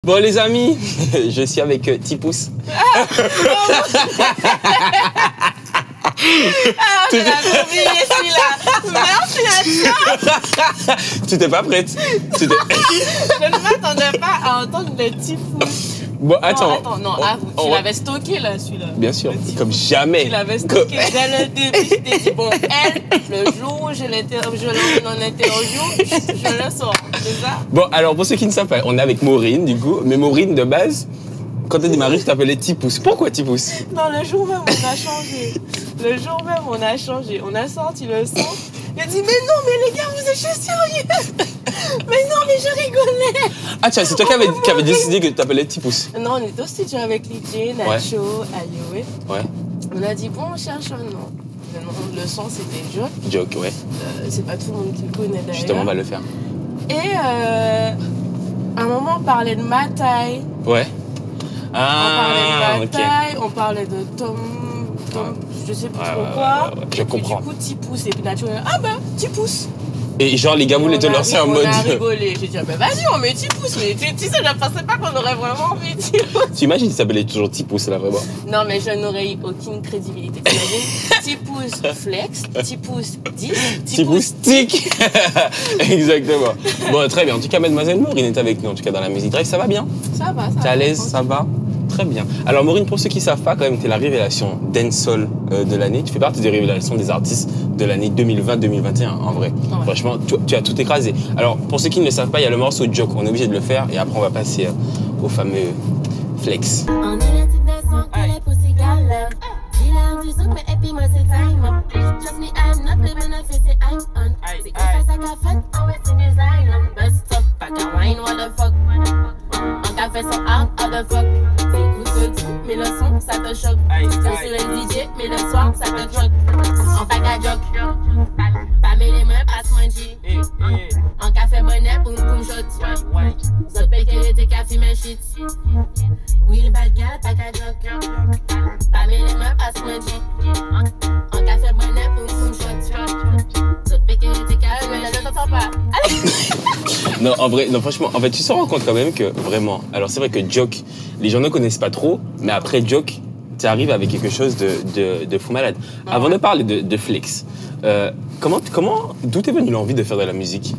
Bon les amis, je suis avec Tipouss. Je l'avais oublié celui-là. Merci à toi. Tu t'es pas prête? Je ne m'attendais pas à entendre le Tipouss. Bon, attends. Non, tu l'avais stocké là, celui-là. Bien sûr, comme jamais. Tu l'avais stocké dès le début. Je t'ai dit, bon, elle, le jour où je l'emmène en interview, je le sors. C'est ça? Bon, alors pour ceux qui ne savent pas, on est avec Maureen du coup. Mais Maureen, de base, quand tu as démarré, je t'appelais Tipouss. Pourquoi Tipouss? Non, le jour même, on a changé. Le jour même, on a changé. On a sorti le son. Il a dit, mais non, mais les gars, vous êtes juste sérieux? Mais non, mais je rigolais. Ah tiens, c'est toi qui avais décidé que tu t'appelais Tipouss. Non, on était au studio avec Lidje, Nacho, Ayoé. Ouais. On a dit, bon, on cherche un nom. Le son, c'était Joke. Joke, ouais. C'est pas tout le monde qui le connaît d'ailleurs. Justement, on va le faire. Et à un moment, on parlait de ma taille. Ouais. On parlait de ok. ma taille, on parlait de Tom, je sais plus trop quoi. Je comprends. Et du coup, Tipouss. Et puis Nacho, ah ben, Tipouss. Et genre, les gars voulaient te lancer en mode. On a rigolé. J'ai dit, ah ben vas-y, on met Tipouss. Mais tu sais, je ne pensais pas qu'on aurait vraiment mis Tipouss. Tu imagines s'il s'appelait toujours Tipouss là, vraiment? Non, mais je n'aurais eu aucune crédibilité. T'imagines? Tipouss Flex, Tipouss 10, Tipouss Tic. Exactement. Bon, très bien. En tout cas, mademoiselle Maureen est avec nous, en tout cas dans la Music Drive. Ça va bien? Ça va, ça va. T'es à l'aise? Ça va? Très bien. Alors Maureen, pour ceux qui ne savent pas, quand même, tu es la révélation dancehall de l'année. Tu fais partie des révélations des artistes de l'année 2020-2021, en vrai. Ouais. Franchement, tu as tout écrasé. Alors, pour ceux qui ne le savent pas, il y a le morceau Joke. On est obligé de le faire et après, on va passer au fameux Flex. On est le type de son que les pussy galèrent. Dis-leur du zouk, mais et puis moi c'est time up. Trust me, I'm not living a face, I'm on. C'est comme ça qu'a fait, on va c'est design on. Bust up, pas qu'à wine, what the fuck. On qu'a fait son art, how the fuck. T'écoutes tout, mais le son, ça te choque. Tu sur le DJ, mais le soir, ça te choque. On pack à joke. Pas mes les mains, passe-moi G. On qu'a fait bonnet, boum boum shot. Zot pété, t'es qu'à fumer shit. Oui, le bad girl, pack à joke. Pas mes les mains, passe-moi G. On qu'a fait bonnet, boum boum shot. Zot pété, t'es qu'à fumer shit. Je t'entends pas. Non, en vrai, non, franchement, en fait, tu te rends compte quand même que vraiment. Alors, c'est vrai que Joke, les gens ne connaissent pas trop, mais après Joke, tu arrives avec quelque chose de fou malade. Ah. Avant de parler de Flex, d'où t'es venue l'envie de faire de la musique?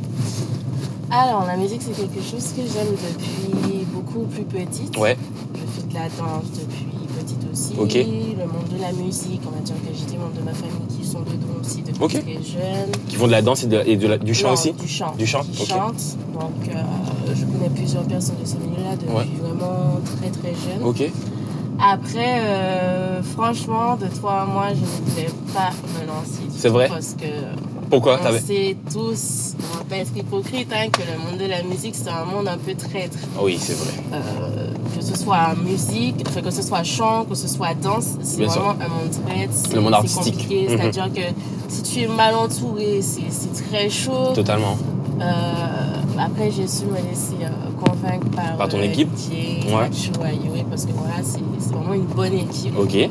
Alors, la musique, c'est quelque chose que j'aime depuis beaucoup plus petite. Ouais. Je fais de la danse depuis petite aussi. Ok. Le monde de la musique, on va dire que j'ai des membres de ma famille qui sont dedans aussi depuis très jeunes. Qui font de la danse et du chant aussi? Du chant. Du chant, qui chantent. Donc, je connais plusieurs personnes de ce milieu-là depuis vraiment très très jeune. Ok. Après, franchement, de toi à moi, je ne voulais pas me lancer. C'est vrai? Parce que pourquoi? on sait tous, on va pas être hypocrite, hein, que le monde de la musique, c'est un monde un peu traître. Oui, c'est vrai. Que ce soit musique, que ce soit chant, que ce soit danse, c'est vraiment un monde traître. Le monde artistique. C'est compliqué, c'est-à-dire que si tu es mal entouré, c'est très chaud. Totalement. Après, j'ai su me laisser convaincre par ton équipe. Parce que voilà, c'est vraiment une bonne équipe. Ok.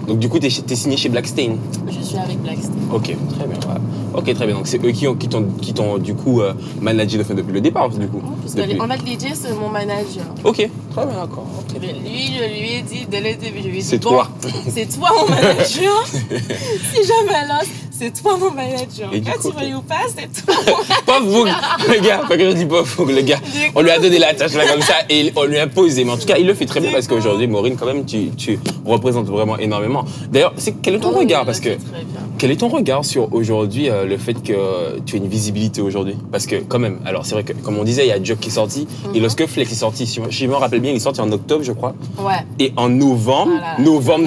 Donc du coup, t'es signé chez Blackstain? Je suis avec Blackstain. Ok, très bien. Voilà. Ok, très bien. Donc c'est eux qui t'ont du coup managé depuis le départ, du coup. Parce que en fait, Lidje, c'est mon manager. Ok, très bien, d'accord. Okay. Lui, je lui ai dit dès le début, je lui ai dit, c'est toi. C'est toi mon manager. Si jamais là, c'est toi mon manager. Et quand coup, tu veux ou pas, c'est toi mon manager. Pas vous, le gars, pas que je dis pas vous, le gars. On lui a donné la tâche là comme ça et on lui a posé. Mais en tout cas, il le fait très bien parce qu'aujourd'hui, Maureen, quand même, tu représentes vraiment énormément. D'ailleurs, quel est ton regard? Parce que quel est ton regard sur aujourd'hui le fait que tu aies une visibilité aujourd'hui? Parce que quand même, alors c'est vrai que comme on disait, il y a Joke qui est sorti et lorsque Flex est sorti, si je me rappelle bien, il est sorti en octobre, je crois. Ouais. Et en novembre,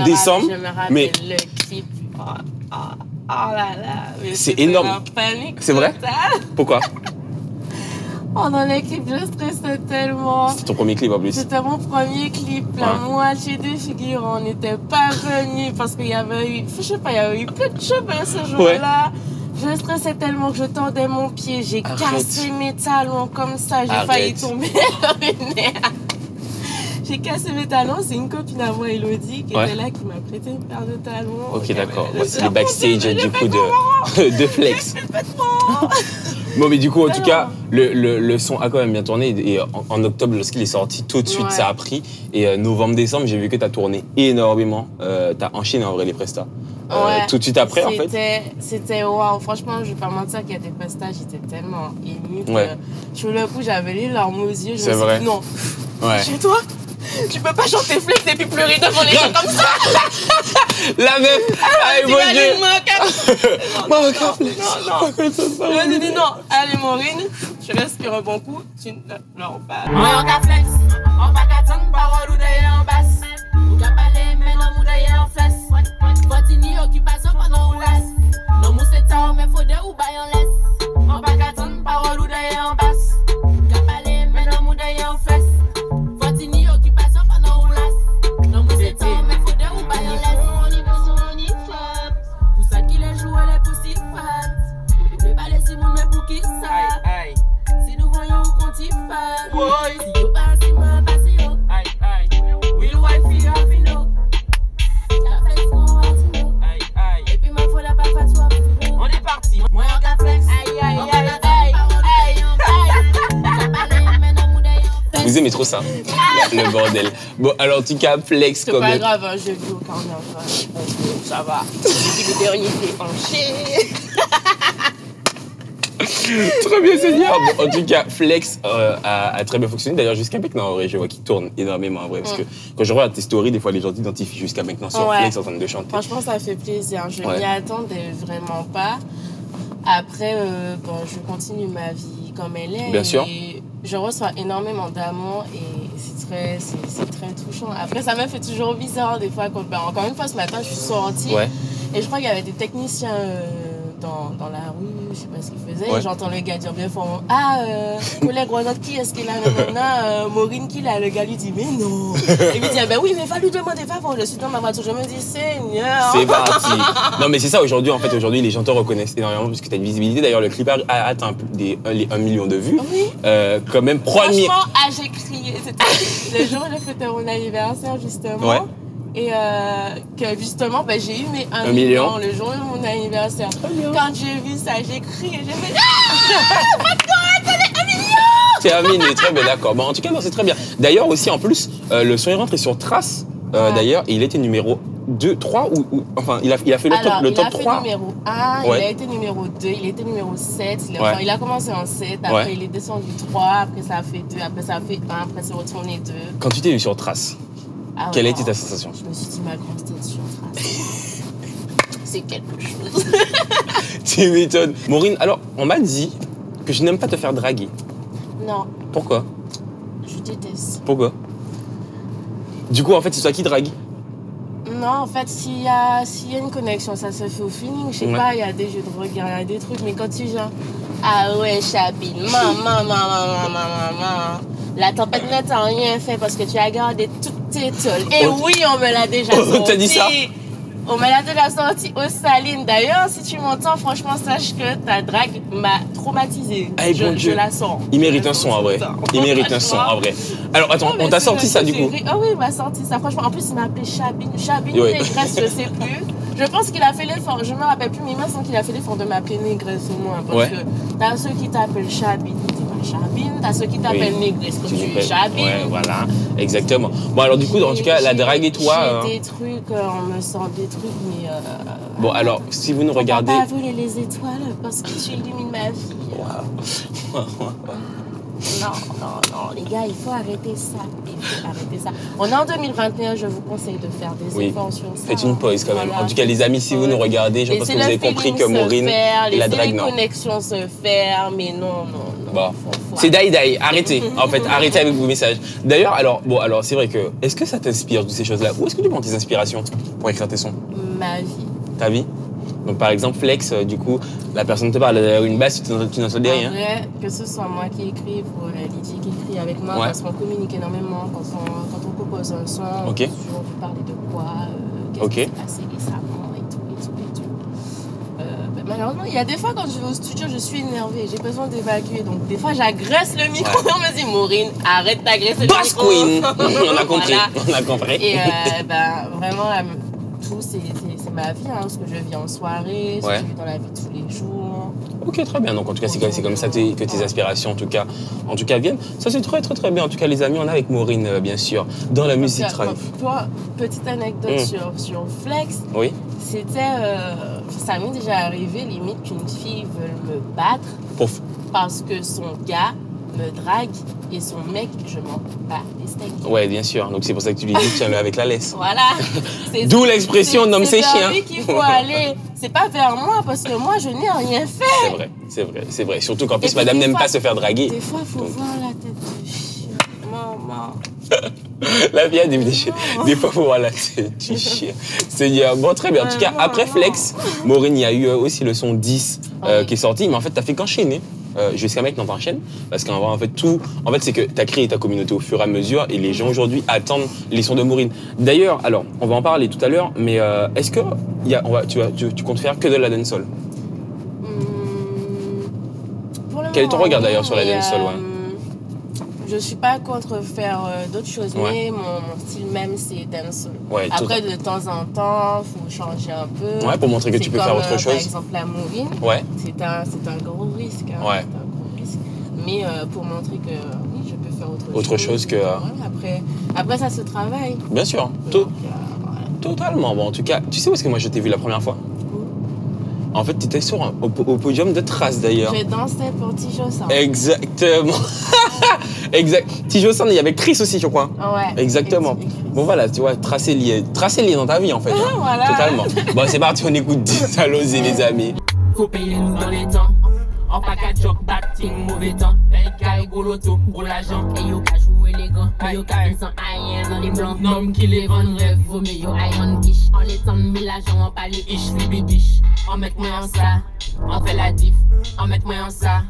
décembre. Je me rappelle le clip. Oh là là. C'est énorme. C'est vrai? Pourquoi? Dans les clips, je stressais tellement. C'était ton premier clip en plus? C'était mon premier clip. La moitié des figurants n'étaient pas venus parce qu'il y avait eu, je sais pas, il y avait eu peu de cheveux ce jour-là. Je stressais tellement que je tordais mon pied. J'ai cassé mes talons comme ça. J'ai failli tomber dans les nerfs. J'ai cassé mes talons. C'est une copine à moi, Elodie, qui était là, qui m'a prêté une paire de talons. Ok, d'accord. C'est les backstage du coup de Flex. Bon, mais du coup, en tout cas, le son a quand même bien tourné. Et en octobre, lorsqu'il est sorti, tout de suite, ça a pris. Et novembre-décembre, j'ai vu que tu as tourné énormément. Tu as enchaîné en vrai les prestats. Tout de suite après, en fait. C'était waouh. Franchement, je vais pas mentir qu'il y a des prestats, j'étais tellement émue que sur le coup, j'avais les larmes aux yeux. Je me suis dit non. Chez toi, tu peux pas chanter Flex et puis pleurer devant les gens comme ça. La même. Allez, mon Dieu. Non. Je me dis non. Allez, Maureen, je respire un bon coup. Tu ne pleures pas. Moi, on a Flex. On va qu'attendre parole ou d'ailleurs en basse. Ou qu'à parler, mais non, ou d'ailleurs en fesse. Continue occupation pendant ou laisse. Non, mou c'est tard, mais faut de ou bail en laisse. On va qu'attendre parole ou d'ailleurs en basse. Ou qu'à parler, mais non, ou d'ailleurs en fesse. Continue occupation pendant ou laisse. Non, mou c'est tard, mais faut de ou bail en laisse. On y fait. Pour ça qu'il est joué, les poussifs fat. Ou ne pas laisser mon mais pour qui ça. Si nous voyons ou qu'on t'y fait. Si you passe, si moi passe yo. Will wife you have no. On est parti. Moi on a Flex. Vous aimez trop ça, le bordel. Bon, alors en tout cas, Flex comme... C'est pas grave, hein, je vis au carnaval. Ça va. C'est le dernier déhanché. Très bien, Seigneur. Bon, en tout cas, Flex a très bien fonctionné. D'ailleurs, jusqu'à maintenant, en vrai, je vois qu'il tourne énormément, en vrai. Parce que quand je regarde tes stories, des fois, les gens t'identifient jusqu'à maintenant sur Flex en train de chanter. Franchement, ça fait plaisir. Je m'y attendais vraiment pas. Après, je continue ma vie comme elle est. Bien sûr. Je reçois énormément d'amour et c'est très touchant. Après, ça me fait toujours bizarre des fois. Encore une fois, ce matin, je suis sortie et je crois qu'il y avait des techniciens dans la rue, je sais pas ce qu'ils faisaient. Et j'entends le gars dire bien fort, collègue Ronald, qui est-ce qu'il a maintenant Maureen qui l'a. Le gars lui dit, mais non. Et lui dit, ben oui, mais va lui demander favor. Je suis dans ma voiture, je me dis, Seigneur. C'est parti. Non, mais c'est ça aujourd'hui. En fait, aujourd'hui, les gens te reconnaissent énormément parce que tu as une visibilité. D'ailleurs, le clip a atteint les 1 million de vues. Oui. Quand même, premier. Franchement, j'ai crié. C'était le jour où j'ai fêté mon anniversaire, justement. Ouais. Et que justement, j'ai eu mes 1 million le jour de mon anniversaire. Quand j'ai vu ça, j'ai crié, j'ai fait oh my God, c'est 1 million. C'est 1 million, très bien, d'accord. Bon, en tout cas, c'est très bien. D'ailleurs, aussi, en plus, le son est rentré sur Trace. D'ailleurs, il était numéro 2, 3 ou enfin, il a fait le top 3. Il a fait numéro 1, il a été numéro 2, il a été numéro 7. Il a commencé en 7, après il est descendu 3, après ça a fait 2, après ça a fait 1, après c'est retourné 2. Quand tu t'es vu sur Trace, quelle a été ta sensation? Je me suis dit, ma grande tête sur Trace. C'est quelque chose. Tu m'étonnes. Maureen, alors, on m'a dit que je n'aime pas te faire draguer. Non. Pourquoi? Je déteste. Pourquoi? Du coup, en fait, c'est toi qui drague? Non, en fait, s'il y a une connexion, ça se fait au feeling. Je sais pas, il y a des jeux de regard, il y a des trucs, mais quand tu viens, ah ouais, Chabine, maman. La tempête ne t'a rien fait parce que tu as gardé toutes tes tolles. Et oui, on me l'a déjà sorti. T'as dit ça? On me l'a déjà sorti aux Salines. D'ailleurs, si tu m'entends, franchement, sache que ta drague m'a traumatisée. Je la sens. Il mérite un son en vrai. Il mérite un son en vrai. Alors attends, on t'a sorti ça du coup? Ah oui, il m'a sorti ça. Franchement, en plus, il m'a appelé Chabine. Chabine négresse, je sais plus. Je pense qu'il a fait l'effort. Je me rappelle plus, mais il me semble qu'il a fait l'effort de m'appeler négresse au moins. Parce que t'as ceux qui t'appellent Chabine, t'es pas Chabine. T'as ceux qui t'appellent négresse, que tu es Chabine. Ouais, voilà, exactement. Bon, alors du coup, en tout cas, la drague et toi. J'ai des trucs, on me sort des trucs, mais. Bon, alors, si vous nous regardez. On va pas voler les étoiles parce que tu illumines ma vie. Wow. Non, les gars, il faut arrêter ça. On est en 2021, je vous conseille de faire des efforts sur ça. Faites une pause quand même. En tout cas, les amis, si vous nous regardez, je pense que vous avez compris que Maureen, la drague, non. Les connexions se faire, mais non. Bon. C'est die, arrêtez. En fait, arrêtez avec vos messages. D'ailleurs, alors c'est vrai que, est-ce que ça t'inspire, toutes ces choses-là? Où est-ce que tu prends tes inspirations pour écrire tes sons? Ma vie. Ta vie? Donc par exemple, Flex, du coup, la personne te parle une basse, tu n'en sais rien. En vrai, que ce soit moi qui écris ou Lydie qui écrit avec moi, parce qu'on communique énormément quand on compose un son, on peut toujours lui parler de quoi, qu'est-ce qui s'est passé récemment et tout. Malheureusement, il y a des fois quand je vais au studio, je suis énervée, j'ai besoin d'évacuer, donc des fois j'agresse le micro, on me dit Maureen, arrête d'agresser le micro. Boss Queen. On a compris. Et vraiment, tout, c'est ma vie, hein, ce que je vis en soirée, ce que je vis dans la vie de tous les jours. Ok, très bien. Donc en tout cas, c'est comme ça que tes aspirations en tout cas viennent. Ça c'est très très très bien. En tout cas, les amis, on est avec Maureen, bien sûr, dans la musique drive. Toi, petite anecdote sur Flex. Oui. C'était, ça m'est déjà arrivé limite qu'une fille veuille me battre parce que son gars me drague et son mec, je m'en bats les steaks. Ouais, bien sûr. Donc c'est pour ça que tu lui dis tiens-le avec la laisse. Voilà. D'où l'expression nomme ses chiens. C'est vers lui qu'il faut aller. C'est pas vers moi parce que moi je n'ai rien fait. C'est vrai. Surtout qu'en plus madame n'aime pas se faire draguer. Des fois, il faut voir la tête de chien. Maman. La vie a des déchets. Des fois, il faut voir la tête du chien. Seigneur. Bon, très bien. En tout cas, après Flex, Maureen, il y a eu aussi le son 10 qui est sorti. Mais en fait, t'as fait qu'enchaîner. Jusqu'à maintenant t'enchaînes parce qu'en fait c'est que t'as créé ta communauté au fur et à mesure et les gens aujourd'hui attendent les sons de Maureen. D'ailleurs, alors on va en parler tout à l'heure, mais est-ce que tu comptes faire que de la dancehall? Quel est ton regard d'ailleurs sur la dancehall? Je suis pas contre faire d'autres choses, mais mon style même c'est dancehall. Après de temps en temps, faut changer un peu. Ouais, pour montrer que tu peux faire autre chose. Par exemple la Maureen, c'est un gros risque. Hein, c'est un gros risque. Mais pour montrer que oui, je peux faire autre chose que. Après ça se travaille. Bien sûr. Donc, totalement. Bon, en tout cas, tu sais où est-ce que moi je t'ai vu la première fois? En fait, tu étais au podium de Trace d'ailleurs. Je dansais pour Tijo San. Exactement. Exact. Tijo San, il y avait Chris aussi, je crois. Ouais. Exactement. Bon, voilà, tu vois, Trace est lié dans ta vie en fait. Hein. Voilà. Totalement. Bon, c'est parti, on écoute 10 allons-y, les amis. Faut payer nous dans les temps. En paquet job batting, mauvais temps. Belle caille, gros loto, gros l'argent. Et yo, ka jouer les gants. Et yo, ka sans aïe dans les blancs. Nom qui les vendent rêve, vaut mieux yo, aïe on quiche. En étant 1000 agents, on parle ish, bibiche. On met moi en ça, on fait la diff. On met moi en ça,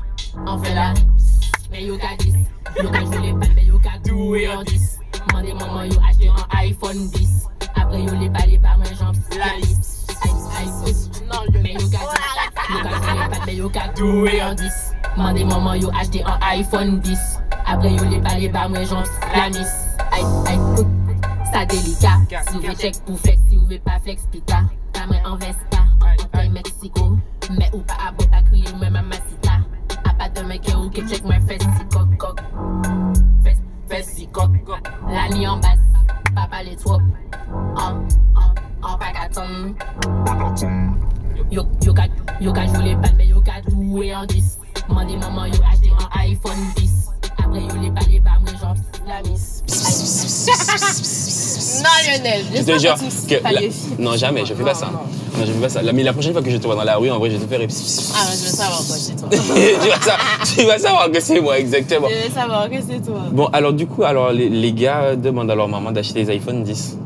on fait la. Mais yo, ka 10. Yo, ka jouer les balles, mais yo, ka doué en 10. Mandez maman, yo, acheter un iPhone 10. Après, yo, les balles, par moi, j'en la liste. Mais yo, ka 10. Yo, ka jouer les balles, mais yo, ka doué en 10. Mandez maman, yo, acheter un iPhone 10. Après, yo, les balles, par moi, j'en la miss. Aïe, ça délicat. Si vous check pour flex, si vous voulez pas flex, pita. Ta main en Vespa, en Mexico. Mais ou pas à bout à crier, ou même à Masita. A pas de mec ou qui check moi fesse si coq. Fesse si coq. La ligne en basse, pas parler trop. En pagaton. Yo ka jouer les balles, mais yo ka doué en 10. Mandez maman, yo acheter un iPhone 10. Après yo les balles, bah moi j'en la miss. Non Lionel, je te jure que non jamais, je fais pas ça. Non, je fais pas ça. Mais la prochaine fois que je te vois dans la rue, en vrai, je te ferai. Ah, je veux savoir quoi c'est toi. Tu vas savoir que c'est moi, exactement. Je veux savoir que c'est toi. Bon, alors du coup, les gars demandent à leur maman d'acheter des iPhone 10.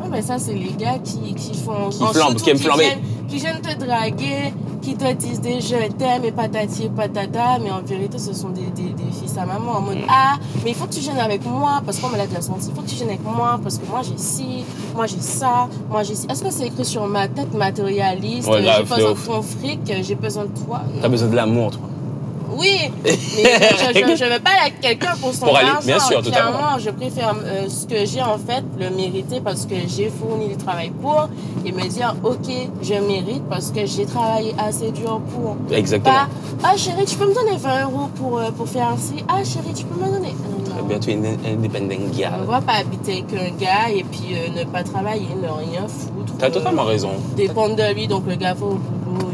Ouais, mais ça, c'est les gars qui font. Qui flambent, qui aiment flamber. Qui viennent te draguer, qui te disent des je t'aime et patati et patata, mais en vérité, ce sont des fils à maman en mode ah, mais il faut que tu gênes avec moi parce qu'on me l'a déjà senti. Il faut que tu gênes avec moi parce que moi j'ai ci, moi j'ai ça, moi j'ai ci. Est-ce que c'est écrit sur ma tête matérialiste? Ouais, j'ai besoin de ton fric, j'ai besoin de toi. T'as besoin de l'amour, toi. Oui, mais je ne veux pas être quelqu'un pour son argent. Bien sûr, totalement. Clairement, je préfère ce que j'ai en fait, le mériter parce que j'ai fourni du travail pour et me dire ok, je mérite parce que j'ai travaillé assez dur pour. Exactement. Pas, ah chérie, tu peux me donner 20 € pour faire ainsi. Ah chérie, tu peux me donner. Très bien, tu es une indépendante girl. On ne va pas habiter avec un gars et puis ne pas travailler, ne rien foutre. T'as totalement raison. Dépendre de lui, donc le gars va au boulot.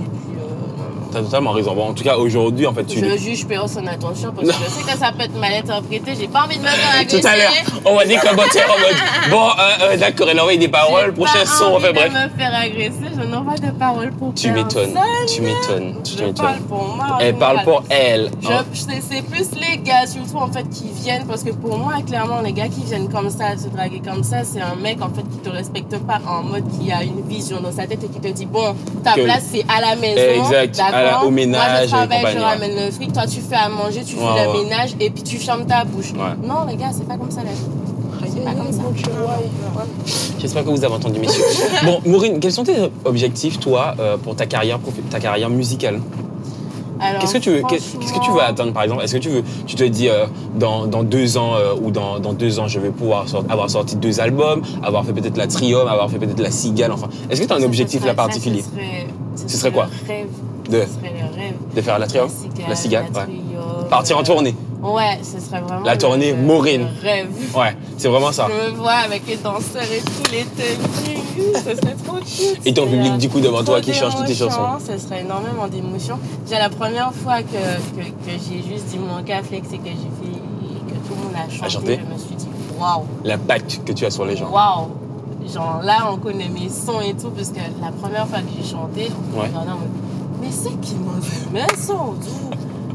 T'as totalement raison. Bon, en tout cas, aujourd'hui, en fait, je juge personne, attention, parce que je sais que ça peut être mal interprété. J'ai pas envie de me faire agresser. Tout à l'heure, on va dire qu'un bon en mode bon, d'accord, elle a envoyé des paroles, prochain son, enfin bref. Je ne me faire agresser, je n'envoie de paroles pour tu personne. Tu m'étonnes. Je parle pour moi. Elle parle pour elle. C'est plus les gars, surtout, en fait, qui viennent, parce que pour moi, clairement, les gars qui viennent comme ça, se draguer comme ça, c'est un mec, en fait, qui te respecte pas en mode qui a une vision dans sa tête et qui te dit, bon, ta place, c'est à la maison. Exact, au ménage. Moi, je travaille, je ramène le fric, toi, tu fais à manger, tu fais le ménage et puis tu fermes ta bouche. Ouais. Non, les gars, c'est pas comme ça, la vie. C'est pas comme ça. J'espère que vous avez entendu, messieurs. Bon, Maureen, quels sont tes objectifs, toi, pour ta carrière musicale? Qu'est-ce que tu veux atteindre, par exemple? Est-ce que tu te dis dans 2 ans ou dans 2 ans, je vais pouvoir avoir sorti 2 albums, avoir fait peut-être la Trium, avoir fait peut-être la Cigale, enfin. Est-ce que tu as un objectif là particulier? Ce serait quoi? Ce serait le rêve. De faire la Trium? La Cigale, ouais. Partir en tournée? Ouais, ce serait vraiment. La tournée Maureen. Le rêve. Ouais, c'est vraiment ça. Je me vois avec les danseurs et tous les tenues. Ce serait trop cute. Et ton public, du coup, devant toi qui change toutes tes chansons? Ce serait énormément d'émotions. Déjà, la première fois que j'ai juste dit mon cas flex et que j'ai fait. Que tout le monde a chanté, je me suis dit waouh. L'impact que tu as sur les gens. Waouh. Genre là, on connaît mes sons et tout, parce que la première fois que j'ai chanté, on me dit, mais c'est qui m'a dit, mais elles sont d'où?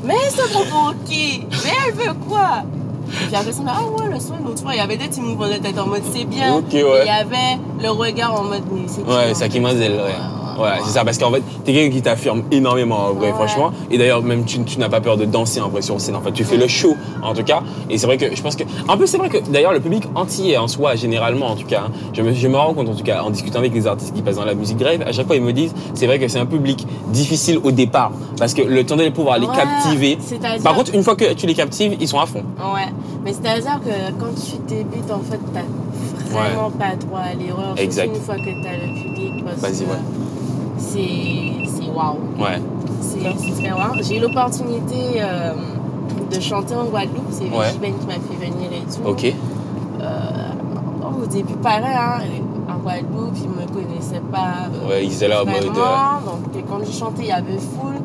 Mais c'est pour qui? Mais elle veut quoi? Et puis après ça, ah ouais, le son, l'autre fois, il y avait des petits mouvements de tête en mode c'est bien. Ok, ouais. Et il y avait le regard en mode mais c'est qui? Ouais, c'est qui Mazel, ouais. Ouais, c'est ça, parce qu'en fait, t'es quelqu'un qui t'affirme énormément en vrai, franchement. Et d'ailleurs, même tu n'as pas peur de danser en vrai sur scène. En fait, tu fais le show en tout cas. Et c'est vrai que je pense que. En plus, c'est vrai que d'ailleurs, le public entier en soi, généralement en tout cas, hein, je me rends compte en tout cas, en discutant avec les artistes qui passent dans la musique drive, à chaque fois ils me disent, c'est vrai que c'est un public difficile au départ. Parce que le temps de pouvoir les captiver. Par contre, une fois que tu les captives, ils sont à fond. Ouais, mais c'est-à-dire que quand tu débutes, en fait, t'as vraiment pas droit à l'erreur. Exact. Une fois que t'as le public, Vas-y, ouais. C'est waouh. Ouais. C'est très waouh. J'ai eu l'opportunité de chanter en Guadeloupe. C'est Vigiben qui m'a fait venir et tout. Ok. Au début, pareil, hein, en Guadeloupe, ils me connaissaient pas. Ouais, ils étaient là en mode. Donc, quand j'ai chanté, il y avait full.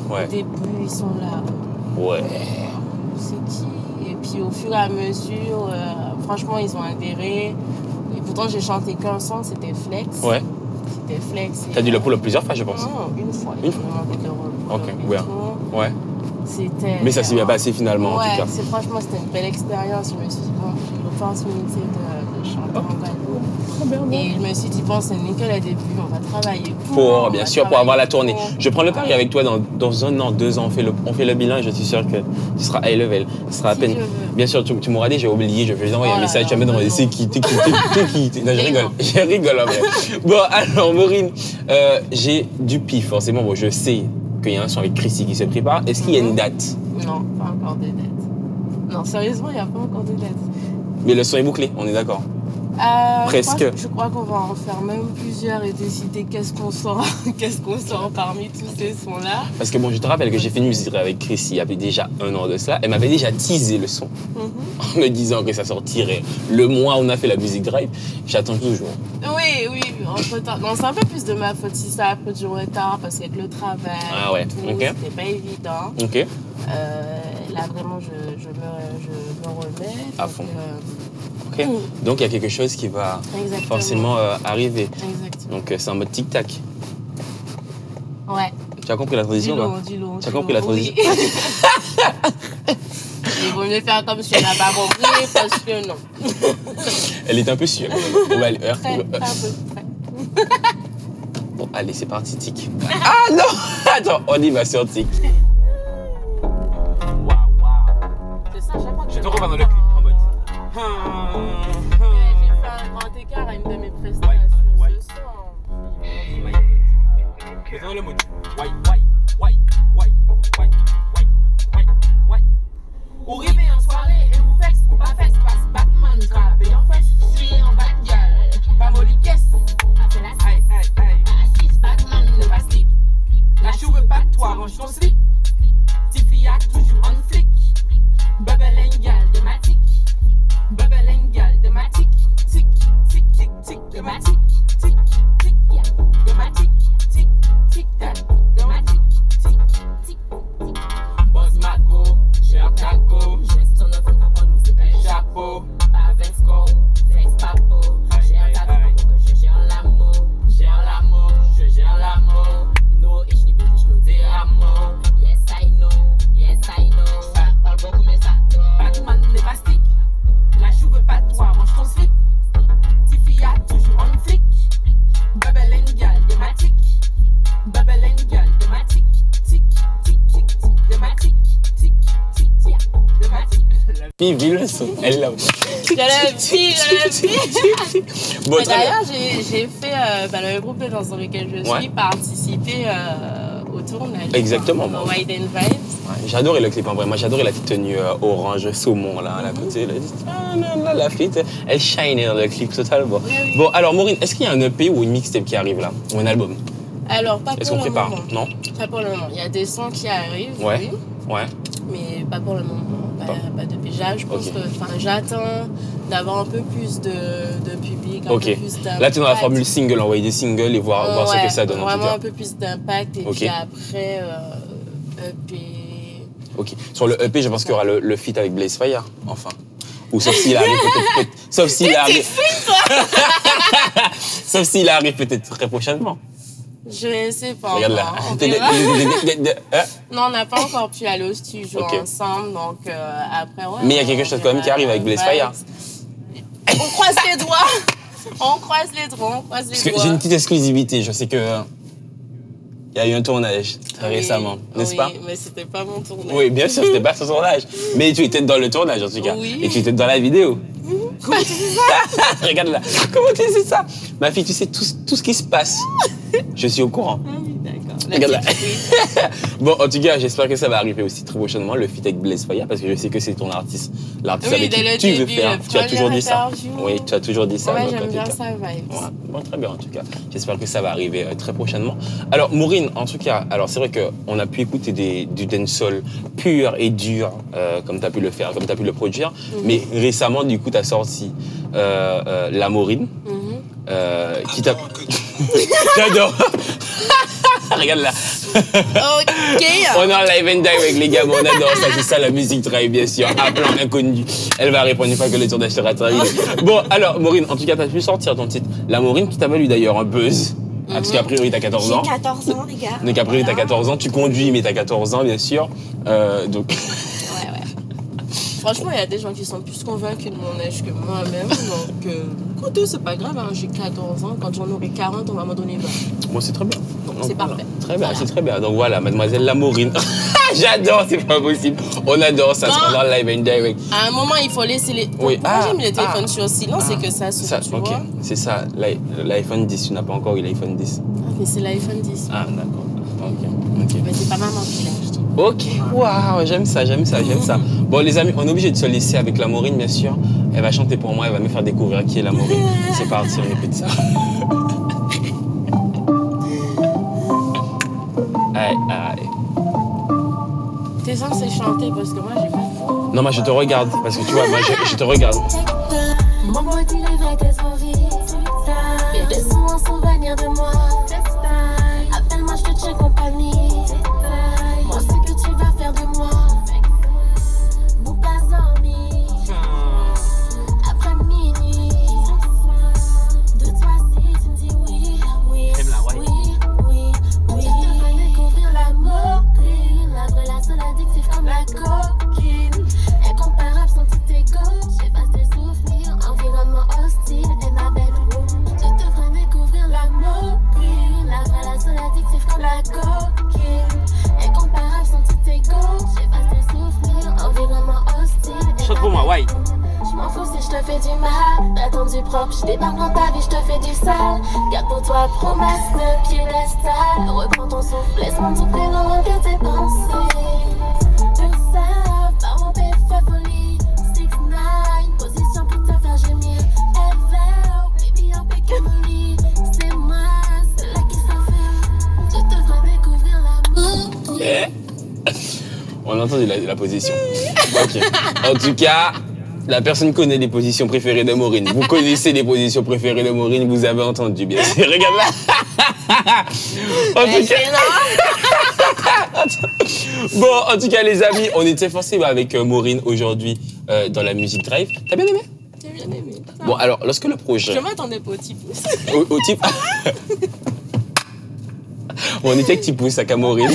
Ouais. Au début, ils sont là. Ouais. C'est qui? Et puis, au fur et à mesure, franchement, ils ont adhéré. Et pourtant, j'ai chanté qu'un son, c'était Flex. Ouais. C'était Flex. T'as dû le pull-up plusieurs fois, je pense. Non, une fois. Une fois. Ok, ouais. Ouais. C'était. Mais ça s'est bien passé finalement, en tout cas. Franchement, c'était une belle expérience. Je me suis dit, bon, j'ai l'opportunité de chanter en Guadeloupe. Et je me suis dit, bon, c'est nickel au début, on va travailler bien sûr, pour avoir la tournée. Je prends le pari avec toi dans 1 an, 2 ans, on fait le bilan et je suis sûr que tu seras high level. Ce sera à peine. Bien sûr, tu m'auras dit, j'ai oublié, je vais vous envoyer un message, tu vas me demander c'est qui. Non, je rigole. Je rigole en vrai. Bon, alors, Maureen, j'ai du pif, forcément. Bon, je sais qu'il y a un son avec Chrissy qui se prépare. Est-ce qu'il y a une date? Non, pas encore de date. Non, sérieusement, il n'y a pas encore de date. Mais le son est bouclé, on est d'accord? Presque. Je crois qu'on va en faire même plusieurs et décider qu'est-ce qu'on sort parmi tous ces sons-là. Parce que bon, je te rappelle que j'ai fait une musique avec Chrissy il y avait déjà 1 an de cela. Elle m'avait déjà teasé le son en me disant que ça sortirait le mois où on a fait la musique drive. J'attends toujours. Oui, entre-temps. Non, c'est un peu plus de ma faute si ça a pris du retard parce qu'avec le travail, c'était pas évident. Ok. Là, vraiment, je me remets. À fond. Ok. Donc il y a quelque chose qui va forcément arriver. Exactement. Donc c'est en mode tic-tac. Ouais. Tu as compris la transition? Du long. Tu as compris la transition? Oui. Il vaut mieux faire comme si on n'a pas compris parce que non. Elle est un peu sûre. On va aller. Un peu près. Bon, allez, c'est parti, tic. Ah non! Attends, on y va sur tic. C'est ça, chaque fois que je te revois dans le clip en mode. J'ai fait un grand écart à une de mes prestations ce soir. Dans le mode. Ou rêver en soirée et ou vex ou pas vex, passe Batman, gravé en face, je suis en bad gal, pas molly caisse. Après la assise, Batman, ne pas slip. La chou veut pas de toi, range ton slip. Tiffy a toujours en flic. Bubble gal de matic. Bubble gal de matic. Tic, tic, tic, tic, de matic. Tic, tic, de matic. Tic, tic, de matic. Tic, tic, tic. Boss Mago, cher Tago. Gestion de fond pour nous, c'est un chapeau. Pas 20 score, flex papo. Gère ta vie pour que je gère l'amour. Gère l'amour, je gère l'amour. No, ich liebe dich, nur der Amor. Yes, I know, parle beaucoup, mais ça dort. Batman n'est pas stick. La chou veut pas de toi, range ton slip. Tiffy a toujours en flic. Bubble gal de matic. Bubble gal de matic. Tic, tic, tic, tic, de matic. Tic, tic, tic, de matic. Puis, vive le son. Elle est là. Je l'ai vu. Bon, D'ailleurs, j'ai fait, le groupe de danse dans lequel je suis, participer au tournage. Exactement. Au Wide and Vibes. Ouais, j'ai adoré le clip en vrai. Moi, j'adorais la petite tenue orange saumon là, à la côté. La fille, elle shine dans le clip totalement. Oui. Bon, alors Maureen, est-ce qu'il y a un EP ou une mixtape qui arrive là? Ou un album? Alors, pas Est-ce pour qu'on le prépare? moment. Non? Pas pour le moment. Il y a des sons qui arrivent, Ouais. oui, Ouais. mais pas pour le moment. Pas de déjà, je pense que j'attends d'avoir un peu plus de public, un peu plus d'impact. Là, tu es dans la formule single, envoyer des singles et voir ce que ça donne. Vraiment en tout cas. un peu plus d'impact et puis après, EP. Ok. Sur le EP, je pense qu'il y aura le feat avec Blaze Fire, enfin. Ou sauf s'il arrive peut-être. Sauf s'il arrive. Sauf s'il arrive peut-être très prochainement. Je sais pas. Regarde là. Non, on n'a pas encore pu aller au studio ensemble, donc après, ouais. Mais il y a quelque chose quand même qui arrive avec Blaze Fire. On croise les doigts. On croise les doigts. Parce que j'ai une petite exclusivité. Je sais que il y a eu un tournage très récemment, n'est-ce pas? Oui, mais c'était pas mon tournage. Oui, bien sûr, c'était pas son tournage. Mais tu étais dans le tournage en tout cas. Oui. Et tu étais dans la vidéo. Comment tu sais ça? Regarde là. Comment tu sais ça? Ma fille, tu sais tout ce qui se passe. Je suis au courant. Ah oui, d'accord. Regarde là. Bon, en tout cas, j'espère que ça va arriver aussi très prochainement, le feat avec Blaze Fire, parce que je sais que c'est ton artiste. L'artiste avec qui tu veux faire. Tu as toujours dit ça. Oui, tu as toujours dit ça. Ouais, j'aime bien sa vibe. Ouais, bon, très bien en tout cas. J'espère que ça va arriver très prochainement. Alors, Maureen, en tout cas, alors c'est vrai qu'on a pu écouter du dancehall pur et dur, comme tu as pu le faire, comme tu as pu le produire. Mais récemment, du coup, tu as sorti La Maureen, qui t'a... J'adore. Regarde là. Ok. On est en live and direct, les gars, on adore ça. C'est ça la musique drive, bien sûr. À plan inconnu. Elle va répondre une fois que le tournage sera terminé. Bon, alors, Maureen, en tout cas, tu as pu sortir ton titre. La Maureen qui t'a valu d'ailleurs un buzz. Parce qu'à priori, t'as 14 ans. J'ai 14 ans, les gars. Donc, a priori, t'as 14 ans. Tu conduis, mais t'as 14 ans, bien sûr. Donc. Ouais. Franchement, il y a des gens qui sont plus convaincus de mon âge que moi-même. Donc, écoutez, c'est pas grave. Hein, j'ai 14 ans. Quand j'en aurai 40, on va m'en donner 20. Moi, c'est très bien. Donc, c'est parfait. Très bien, Voilà. c'est très bien. Donc, voilà, mademoiselle La Maureen. J'adore, c'est pas possible. On adore ça. C'est dans le live and direct. À un moment, il faut laisser les. Oui. Pourquoi j'ai mis les téléphones sur silence? C'est que ça se tu ok, vois. c'est ça. L'iPhone 10, tu n'as pas encore eu l'iPhone 10. Ah, mais c'est l'iPhone 10. Ah, d'accord. Ok. Mais c'est pas maman qui l'a acheté. Ok, waouh, j'aime ça. Bon, les amis, on est obligé de se laisser avec La Maureen, bien sûr. Elle va chanter pour moi, elle va me faire découvrir qui est La Maureen. C'est parti, on écoute ça. Aïe. T'es censé chanter parce que moi, j'ai pas de voix. Non, moi, je te regarde, parce que tu vois, moi, je te regarde. Maman dit les vraies tes envies. Mais laisse-moi un souvenir de moi. Appelle-moi, je te tiens compagnie. Moi, c'est que tu vas faire de moi. Nous pas amis. Après minuit. De toi, si tu me dis oui. Je te fais découvrir l'amour. La vraie, la seule addictive comme la coquine. Incomparable sans tout égo. J'efface tes souvenirs. Environnement hostile et ma belle. Je te ferai découvrir l'amour. La vraie, la seule addictive comme la coquine. Incomparable sans tout égo. J'efface tes souvenirs. Environnement hostile. Chante pour moi, ouais. Je m'en fous si je te fais du mal. T'attends du propre, je débarque dans ta vie, je te fais du sale. Garde pour toi promesse de piédestal. Reprends ton souffle, laisse-moi tout prénom que tes pensées. Je sais, par mon père fait folie. 6ix9ine, position pour te faire gémir. Ever, baby, on pique mon lit. C'est moi, celle-là qui s'enferme. Je te ferai découvrir l'amour. On a entendu la position. Ok. En tout cas, la personne connaît les positions préférées de Maureen. Vous connaissez les positions préférées de Maureen, vous avez entendu, bien sûr. Regarde là. En tout cas, les amis, on était forcément avec Maureen aujourd'hui dans la Music Drive. T'as bien aimé? J'ai bien aimé. Bon, alors, lorsque le projet... Je m'attendais pas au petit pouce. Au type... On était avec Tipousse à Maureen.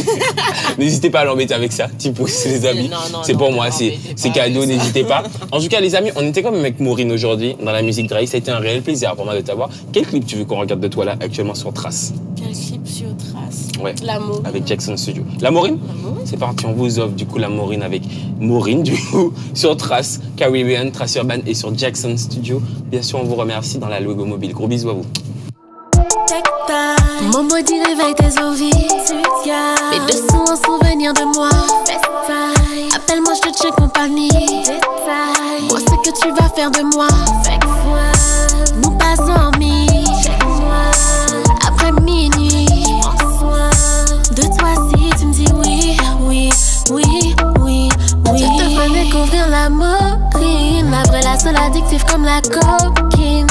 N'hésitez pas à l'embêter avec ça. Tipousse, les amis. C'est pour moi, c'est cadeau, n'hésitez pas. En tout cas, les amis, on était quand même avec Maureen aujourd'hui dans la Music Drive. Ça a été un réel plaisir pour moi de t'avoir. Quel clip tu veux qu'on regarde de toi là actuellement sur Trace? Quel clip sur Trace? Ouais. La Maureen. Avec Jackson Studio. La Maureen? C'est parti, on vous offre du coup la Maureen avec Maureen du coup sur Trace, Caribbean, Trace Urban et sur Jackson Studio. Bien sûr, on vous remercie dans la Logo Mobile. Gros bisous à vous. Mon body réveille tes envies. Mes dessous en souvenir de moi. Appelle-moi, je te tiens compagnie. Moi, ce que tu vas faire de moi. Nous pas dormis. Après minuit. De toi si tu me dis oui, oui, oui, oui, oui. Je te ferai découvrir la morine. La vraie, la seule addictive comme la coquine.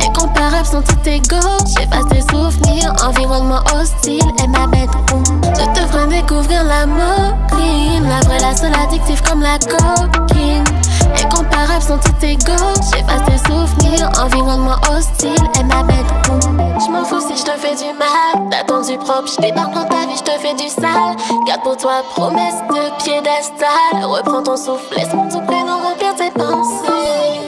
Incomparable sans tout égo. J'efface tes souvenirs, environnement hostile et ma bête boum. Je te ferai découvrir la morine. La vraie, la seule addictive comme la coquine. Incomparable sans tout égo. J'efface tes souvenirs, environnement hostile et ma bête boum. J'm'en fous si j'te fais du mal. T'attends du propre, j'débarque dans ta vie, j'te fais du sale. Garde pour toi promesse de piédestal. Reprends ton souffle, laisse mon tout prénom remplir tes pensées.